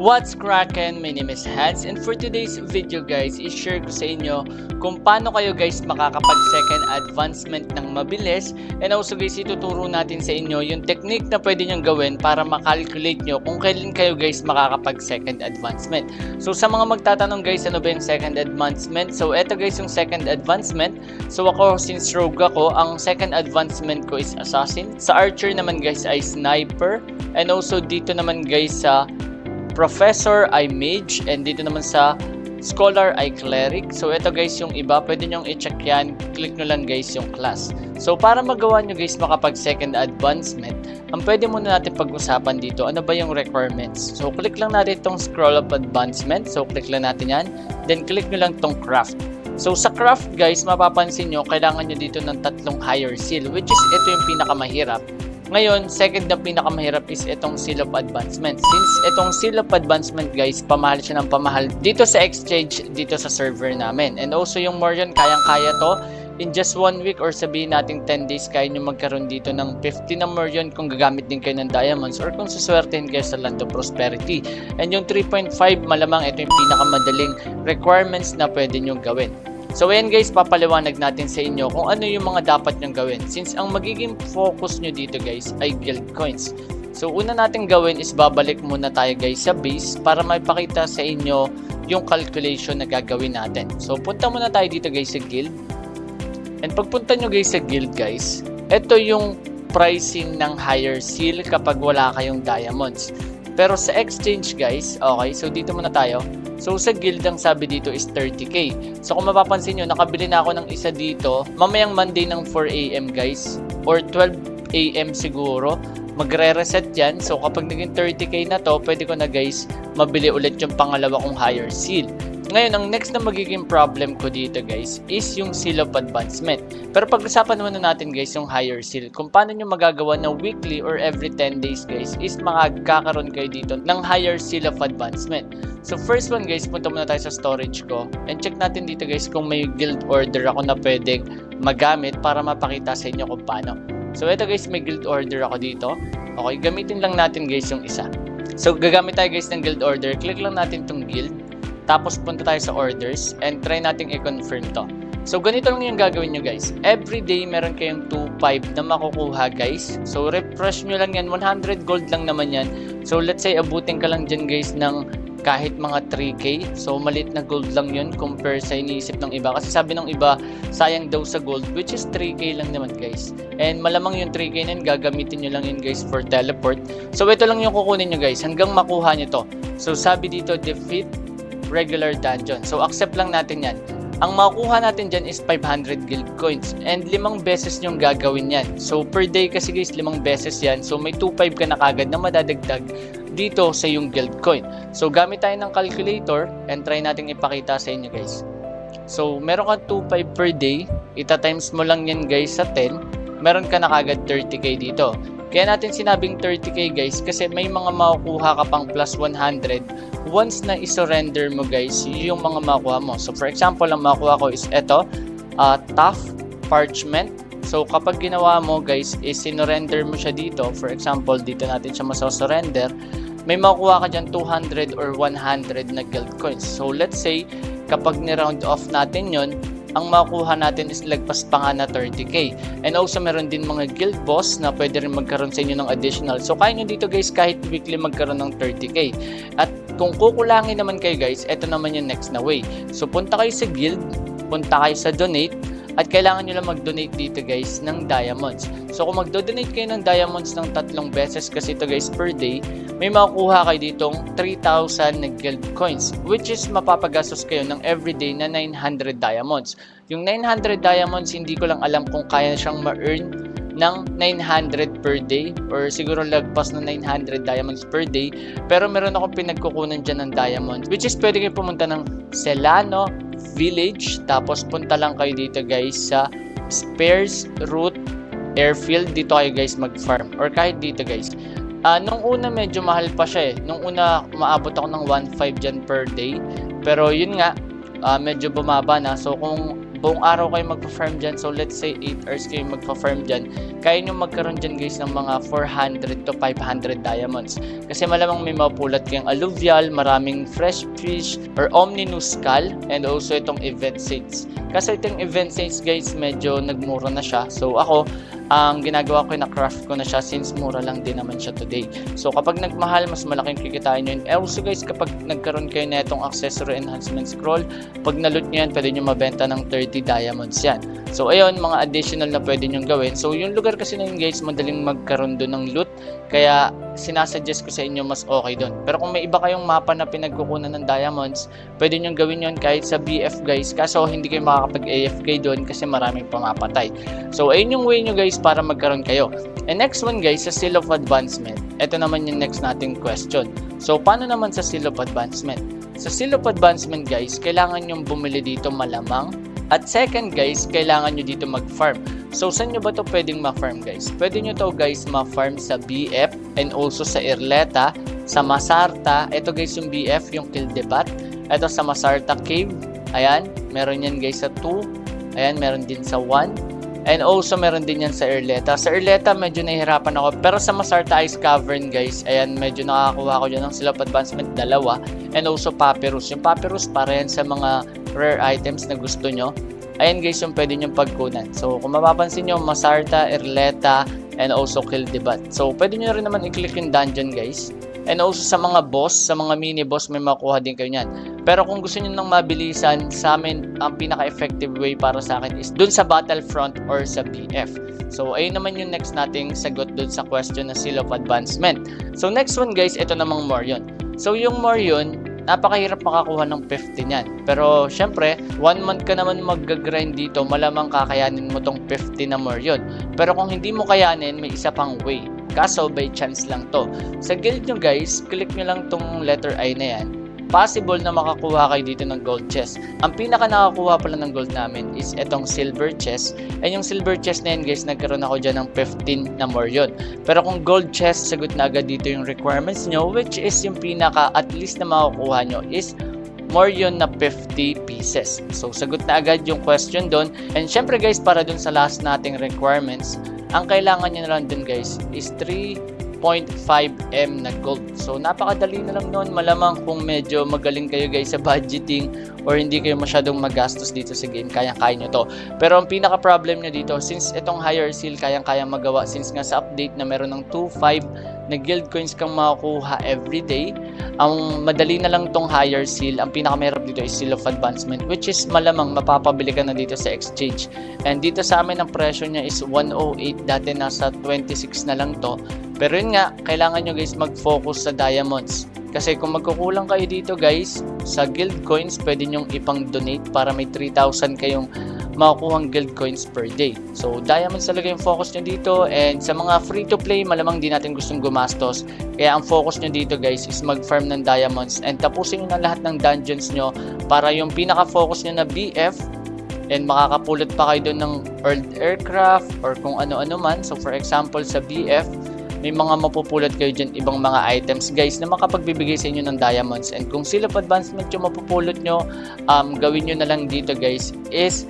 What's crackin'? My name is Hans, and for today's video guys, i-share ko sa inyo kung paano kayo guys makakapag second advancement ng mabilis, and also guys ituturo natin sa inyo yung technique na pwede nyong gawin para makalculate nyo kung kailan kayo guys makakapag second advancement. So sa mga magtatanong guys, ano ba yung second advancement? So eto guys yung second advancement. So ako, since rogue ako, ang second advancement ko is assassin. Sa archer naman guys ay sniper, and also dito naman guys sa professor ay mage, and dito naman sa scholar ay cleric. So ito guys yung iba, pwede nyong i-check yan, click nyo lang guys yung class. So para magawa nyo guys makapag second advancement, ang pwede muna natin pag-usapan dito, ano ba yung requirements. So click lang natin itong scroll up advancement, so click lang natin yan, then click nyo lang itong craft. So sa craft guys, mapapansin nyo, kailangan nyo dito ng tatlong higher seal, which is ito yung pinakamahirap. Ngayon, second na pinakamahirap is itong seal of advancement. Since itong seal of advancement guys, pamahal siya ng pamahal dito sa exchange, dito sa server namin. And also yung Morion, kayang-kaya to. In just 1 week or sabihin natin 10 days, kaya nyo magkaroon dito ng 50 na Morion kung gagamit din kayo ng diamonds or kung suswertehin kayo sa Land of Prosperity. And yung 3.5, malamang ito yung pinakamadaling requirements na pwede nyo gawin. So ayan guys, papaliwanag natin sa inyo kung ano yung mga dapat nyong gawin, since ang magiging focus nyo dito guys ay guild coins. So una natin gawin is babalik muna tayo guys sa base para maipakita sa inyo yung calculation na gagawin natin. So punta muna tayo dito guys sa guild, and pagpunta nyo guys sa guild guys, ito yung pricing ng higher seal kapag wala kayong diamonds. Pero sa exchange guys, okay, so dito muna tayo. So sa guild ang sabi dito is 30k. So kung mapapansin nyo, nakabili na ako ng isa dito mamayang Monday ng 4 AM guys, or 12 AM siguro, magre-reset yan. So kapag naging 30k na to, pwede ko na guys mabili ulit yung pangalawa kong higher seal. Ngayon, ang next na magiging problem ko dito guys is yung seal of advancement. Pero pag-usapan naman natin guys yung higher seal, kung paano nyo magagawa na weekly or every 10 days guys is makakakaroon kayo dito ng higher seal of advancement. So first one guys, punta muna tayo sa storage ko and check natin dito guys kung may guild order ako na pwedeng magamit para mapakita sa inyo kung paano. So ito guys, may guild order ako dito. Okay, gamitin lang natin guys yung isa. So gagamit tayo guys ng guild order, click lang natin tong guild. Tapos punta tayo sa orders and try nating i-confirm to. So ganito lang yung gagawin nyo guys. Every day meron kayong 2.5 na makukuha guys. So refresh nyo lang yan. 100 gold lang naman yan. So let's say abutin ka lang dyan guys ng kahit mga 3k. So maliit na gold lang yun compare sa iniisip ng iba. Kasi sabi ng iba, sayang daw sa gold, which is 3k lang naman guys. And malamang yung 3k na yun, gagamitin nyo lang yun guys for teleport. So ito lang yung kukunin nyo guys hanggang makuha nyo to. So sabi dito, defeat regular dungeon. So accept lang natin yan. Ang makukuha natin dyan is 500 guild coins, and 5 beses nyong gagawin yan. So per day kasi guys 5 beses yan. So may 2.5 ka na kagad na madadagdag dito sa yung guild coin. So gamit tayo ng calculator and try natin ipakita sa inyo guys. So meron ka 2.5 per day, ita-times mo lang yan guys sa 10, meron ka na kagad 30k dito. Kaya natin sinabing 30k guys kasi may mga makukuha ka pang plus 100 once na isurrender mo guys yung mga makukuha mo. So for example, ang makukuha ko is ito, tough parchment. So kapag ginawa mo guys is sinurrender mo siya dito, for example dito natin siya masasurrender, may makukuha ka dyan 200 or 100 na guild coins. So let's say kapag ni-round off natin yon, ang makukuha natin is lagpas pa nga na 30k. And also meron din mga guild boss na pwede rin magkaroon sa inyo ng additional. So kaya nyo dito guys kahit weekly magkaroon ng 30k. At kung kukulangin naman kayo guys, ito naman yung next na way. So punta kayo sa guild, punta kayo sa donate, at kailangan nyo lang mag-donate dito guys ng diamonds. So kung magdo-donate kayo ng diamonds ng 3 beses kasi ito guys per day, may makukuha kayo ditong 3,000 na guild coins, which is mapapagastos kayo ng everyday na 900 diamonds. Yung 900 diamonds, hindi ko lang alam kung kaya siyang ma-earn ng 900 per day or siguro lagpas na 900 diamonds per day. Pero meron akong pinagkukunan dyan ng diamonds, which is pwede kayo pumunta ng Celano Village, tapos punta lang kayo dito guys sa Spears Route Airfield. Dito kayo guys mag-farm, or kahit dito guys. Nung una medyo mahal pa siya eh. Nung una maabot ako ng 1.5 dyan per day. Pero yun nga, medyo bumaba na. So kung buong araw kayo magpa-farm dyan. So let's say 8 hours kayo magpa-farm dyan. Kaya nyo magkaroon dyan guys ng mga 400 to 500 diamonds. Kasi malamang may mapulot kayong alluvial, maraming fresh fish, or omninuscal, and also itong event seeds. Kasi itong event seeds guys, medyo nagmura na siya. So ako, ang ginagawa ko, na-craft ko na siya since mura lang din naman siya today. So kapag nagmahal, mas malaking kikitain nyo. And also guys, kapag nagkaroon kayo na itong accessory enhancement scroll, pag na-loot nyo yan, pwede nyo mabenta ng 30 diamonds yan. So ayun, mga additional na pwede nyo gawin. So yung lugar kasi na yun guys, madaling magkaroon doon ng loot. Kaya sinasuggest ko sa inyo mas okay doon. Pero kung may iba kayong mapa na pinagkukunan ng diamonds, pwede nyo gawin yun kahit sa BF guys. Kaso hindi kayo makakapag-AFK doon kasi maraming pamapatay. So ayun yung way nyo guys para magkaroon kayo. And next one guys, sa Seal of Advancement. Ito naman yung next nating question. So paano naman sa Seal of Advancement? Sa Seal of Advancement guys, kailangan nyong bumili dito malamang. At second guys, kailangan nyo dito mag-farm. So saan nyo ba to pwedeng ma-farm guys? Pwede nyo to guys ma-farm sa BF and also sa Irleta, sa Masarta. Ito guys yung BF, yung Kildebat. Ito sa Masarta Cave. Ayan, meron yan guys sa 2. Ayan, meron din sa 1. And also meron din yan sa Irleta. Sa Irleta medyo nahihirapan ako. Pero sa Masarta Ice Cavern guys, ayan, medyo nakakuha ko dyan ng Seal of Advancement 2. And also Papyrus. Yung Papyrus para yan sa mga rare items na gusto nyo. Ayan guys yung pwede nyong pagkunan. So kung mapapansin nyo, Masarta, Irleta, and also Kildebat. So pwede nyo rin naman i-click yung dungeon guys. And also sa mga boss, sa mga mini boss, may makuha din kayo nyan. Pero kung gusto nyo nang mabilisan, sa amin, ang pinaka-effective way para sa akin is dun sa Battlefront or sa BF. So ayun naman yung next nating sagot dun sa question na Seal of Advancement. So next one guys, ito namang Morion. So yung Morion, napakahirap makakuha ng 50 niyan. Pero syempre, 1 month ka naman mag-grind dito, malamang kakayanin mo tong 50 na Morion. Pero kung hindi mo kayanin, may isa pang way. Kaso by chance lang to. Sa guild nyo guys, click nyo lang tong letter I na yan. Possible na makakuha kayo dito ng gold chest. Ang pinaka nakakuha pala ng gold namin is etong silver chest. And yung silver chest na yan guys, nagkaroon ako dyan ng 15 na Morion. Pero kung gold chest, sagot na agad dito yung requirements nyo, which is yung pinaka at least na makukuha nyo is Morion na 50 pieces. So sagot na agad yung question doon. And syempre guys, para dun sa last nating requirements, ang kailangan nyo na lang dun guys is 3.5M na gold. So napakadali na lang nun. Malamang kung medyo magaling kayo guys sa budgeting or hindi kayo masyadong magastos dito sa game, kaya-kaya nyo to. Pero ang pinaka problem nyo dito, since itong higher seal kayang-kaya magawa, since nga sa update na meron ng 2.5 na guild coins kang makukuha everyday, ang madali na lang tong higher seal. Ang pinakamahirap dito is Seal of Advancement, which is malamang mapapabili ka na dito sa exchange. And dito sa amin ang presyo niya is 108. Dati nasa 26 na lang to. Pero yun nga, kailangan nyo guys mag-focus sa diamonds. Kasi kung magkukulang kayo dito guys, sa guild coins, pwede nyong ipang-donate para may 3,000 kayong makukuhang guild coins per day. So, diamonds talaga yung focus nyo dito. And sa mga free-to-play, malamang di natin gustong gumastos. Kaya ang focus nyo dito guys is mag-farm ng diamonds. And tapusin nyo na lahat ng dungeons nyo para yung pinaka-focus nyo na BF, and makakapulot pa kayo doon ng Earth Aircraft or kung ano-ano man. So, for example, sa BF, may mga mapupulot kayo dyan ibang mga items guys na makapagbibigay sa inyo ng diamonds. And kung Seal of Advancement yung mapupulot nyo, gawin nyo na lang dito guys is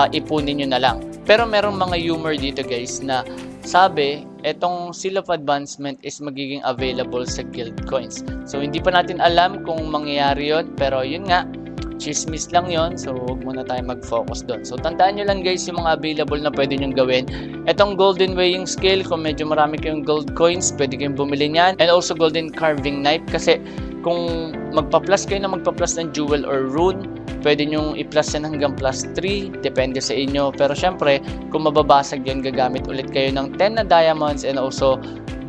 ipunin nyo na lang. Pero merong mga humor dito guys na sabi, etong Seal of Advancement is magiging available sa guild coins. So hindi pa natin alam kung mangyayari yun, pero yun nga, chismis lang yon. So huwag muna tayo mag-focus doon. So tandaan nyo lang guys yung mga available na pwede nyong gawin. Etong golden weighing scale, kung medyo marami kayong gold coins, pwede kayong bumili niyan. And also golden carving knife, kasi kung magpa-plus kayo na magpa-plus ng jewel or rune, pwede nyong i-plus yan hanggang plus 3, depende sa inyo. Pero syempre, kung mababasag yun, gagamit ulit kayo ng 10 na diamonds and also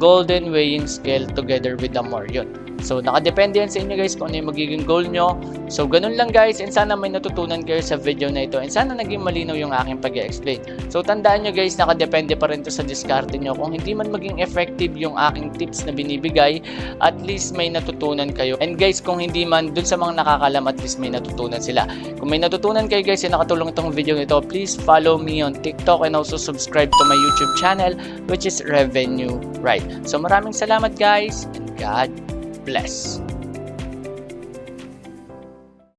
golden weighing scale together with the Morion. So, nakadepende yan sa inyo guys kung ano yung magiging goal nyo. So, ganun lang guys, and sana may natutunan kayo sa video na ito, and sana naging malinaw yung aking pag-explain. So, tandaan nyo guys, nakadepende pa rin to sa diskarte nyo. Kung hindi man maging effective yung aking tips na binibigay, at least may natutunan kayo. And guys, kung hindi man, dun sa mga nakakalam, at least may natutunan sila. Kung may natutunan kayo guys, and nakatulong itong video nito, please follow me on TikTok and also subscribe to my YouTube channel, which is Revenue Right. So, maraming salamat guys, and God bless.